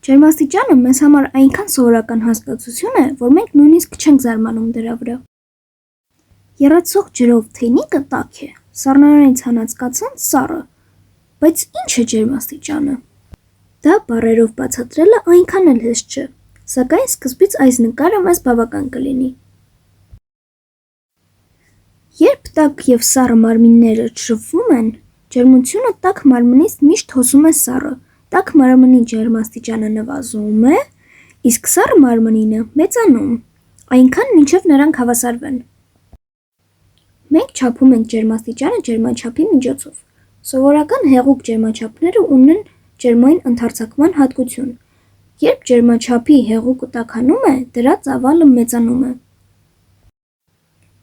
Ջերմաստիճանը մեզ համար այնքան սովորական հասկացություն է, որ մենք նույնիսկ չենք զարմանում դրա վրա։ Եռացող ջրով թեյնիկը տաք է, սառնարանից հանած կացան սառը, բայց ի՞նչ է ջերմաստիճանը։ Դա բառերով բացատրելը այնքան էլ հեշտ չէ, սակայն սկզբից այս նկարը մեզ բավական կլինի։ Երբ տաք և սառը մարմինները շփվում են, ջերմությունը տաք մարմնից միշտ հոսում է սառը, տաք մարմնի ջերմաստիճանը նվազում է, իսկ սառը մարմինը մեծանում, այնքան մինչև նրանք հավասարվեն։ Մենք չափում ենք ջերմաստիճանը ջերմաչափի միջոցով։ Սովորական հեղուկ ջերմաչափները ունեն ջերմային ընդարձակման հատկություն։ Երբ ջերմաչափի հեղուկը տաքանում է, դրա ծավալը մեծանում է։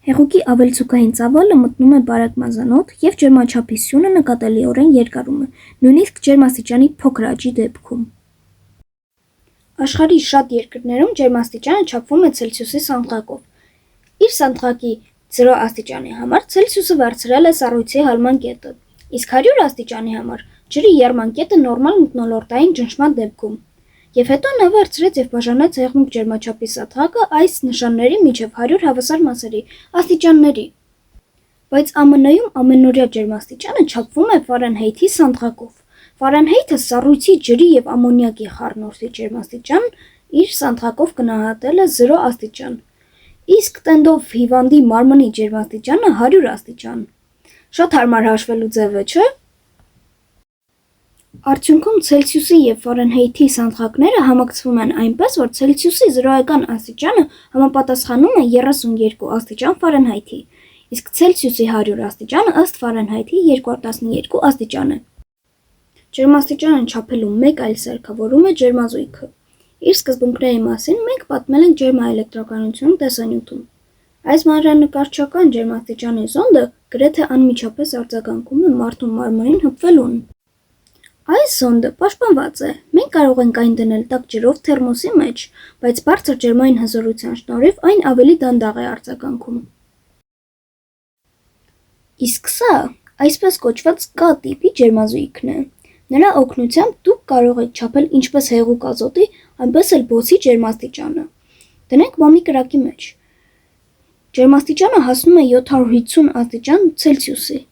Հեղուկի ավելցուկային ծավալը մտնում է բարակ մազանոթ և ջերմաչափի սյունը նկատելիորեն երկարում է, նույնիսկ ջերմաստիճանի փոքր աճի դեպքում։ Աշխարհի շատ երկրներում ջերմաստիճանը չափվում է ցելսիուսի սանդղակով։ Իր սանդղակի 0 աստիճանի համար Ցելսիուսը վարձրել է սառույցի հալման կետը, իսկ 100 աստիճանի համար ջրի եռման կետը նորմալ մթնոլորտային ճնշման դեպքում, և հետո նա վարձրեց և բաժանեց հեղուկ ջերմաչափի սանդղակը այս նշանների միջև 100 հավասար մասերի, աստիճանների։ Բայց ԱՄՆ-ում ամենօրյա ջերմաստիճանը չափվում է Ֆարենհեյթի սանդղակով։ Ֆարենհեյթը սառույցի ջրի և ամոնիակի խառնուրդի ջերմաստիճանն իր սանդղակով գնահատել է 0 աստիճան, իսկ տենդով հիվանդի մարմնի ջերմաստիճանը 100 աստիճան։ Շատ հարմար հաշվելու ձև է, չէ՞։ Արդյունքում Ցելսիուսի և Ֆարենհեյթի սանդղակները համակցվում են այնպես, որ Ցելսիուսի 0-ական աստիճանը համապատասխանում է 32 աստիճան Ֆարենհեյթի, իսկ Ցելսիուսի 100 աստիճանը ըստ Ֆարենհեյթի 212 աստիճան է։ Ջերմաստիճանը չափելու մեկ այլ սարքավորում է ջերմազույգը։ Իր սկզբունքների մասին մենք պատմել ենք ջերմաէլեկտրականություն տեսանյութում։ Այս մանրանկարչական ջերմաստիճանի զոնդը գրեթե անմիջապես արձագանքում է մարդու մարմնին հպվելուն։ Այս զոնդը պաշտպանված է, մենք կարող ենք այն դնել տաք ջրով թերմոսի մեջ, բայց բարձր ջերմային հզորության շնորհիվ այն ավելի դանդաղ է արձագանքում։ Իսկ սա այսպես կոչված K տիպի ջերմազույգն է։ Նրա օգնությամբ դուք կարող եք չափել ինչպես հեղուկ ազոտի, այնպես էլ բոցի ջերմաստիճանը։ Դնենք մամի կրակի մեջ։ Ջերմաստիճանը հասնում է 750 աստիճան Ցելսիուսի։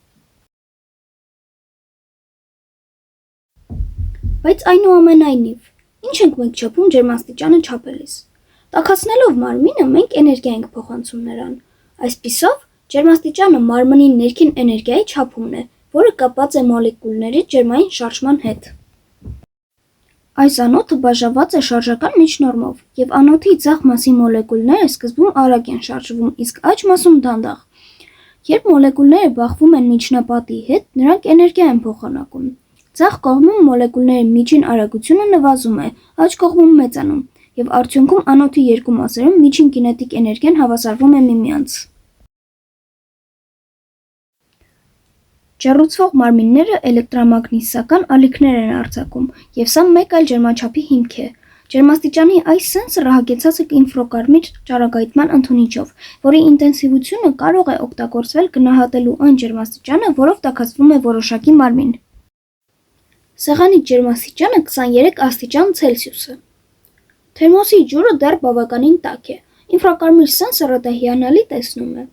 Բայց այնուամենայնիվ, ինչ ենք մենք չափում ջերմաստիճանը չափելիս։ Տաքացնելով մարմինը մենք էներգիա ենք փոխանցում նրան։ Այսպիսով, ջերմաստիճանը մարմնի ներքին էներգիայի չափումն է, որը կապված է մոլեկուլների ջերմային շարժման հետ։ Այս անոթը բաժանված է շարժական միջնորմով, և անոթի ձախ մասի մոլեկուլները սկզբում արագ են շարժվում, իսկ աջ մասում դանդաղ։ Երբ մոլեկուլները բախվում են միջնապատի հետ, նրանք էներգիա են փոխանակում։ Ձախ կողմում մոլեկուլների միջին արագությունը նվազում է, աջ կողմում մեծանում, և արդյունքում անոթի երկու մասերում միջին կինետիկ էներգիան հավասարվում է միմյանց։ Ջեռուցվող մարմինները էլեկտրամագնիսական ալիքներ են արձակում, և սա մեկ այլ ջերմաչափի հիմք է։ Ջերմաստիճանի այս սենսորը հագեցած է ինֆրակարմիր ճառագայթման ընդունիչով, որի ինտենսիվությունը կարող է օգտագործվել գնահատելու այն ջերմաստիճանը, որով տաքացվում է որոշակի մարմին։ Սեղանի ջերմաստիճանը 23 աստիճան Ցելսիուս է։ Թերմոսի ջուրը դեռ բավականին տաք է, ինֆրակարմիր սենսորը դա հիանալի տեսնում է։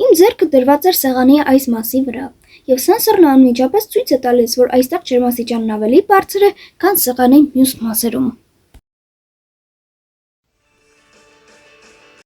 Իմ ձեռքը դրված էր սեղանի այս մասի վրա, և սենսորն անմիջապես ցույց է տալիս, որ այստեղ ջերմաստիճանն ավելի բարձր է, քան սեղանի մյուս մասերում։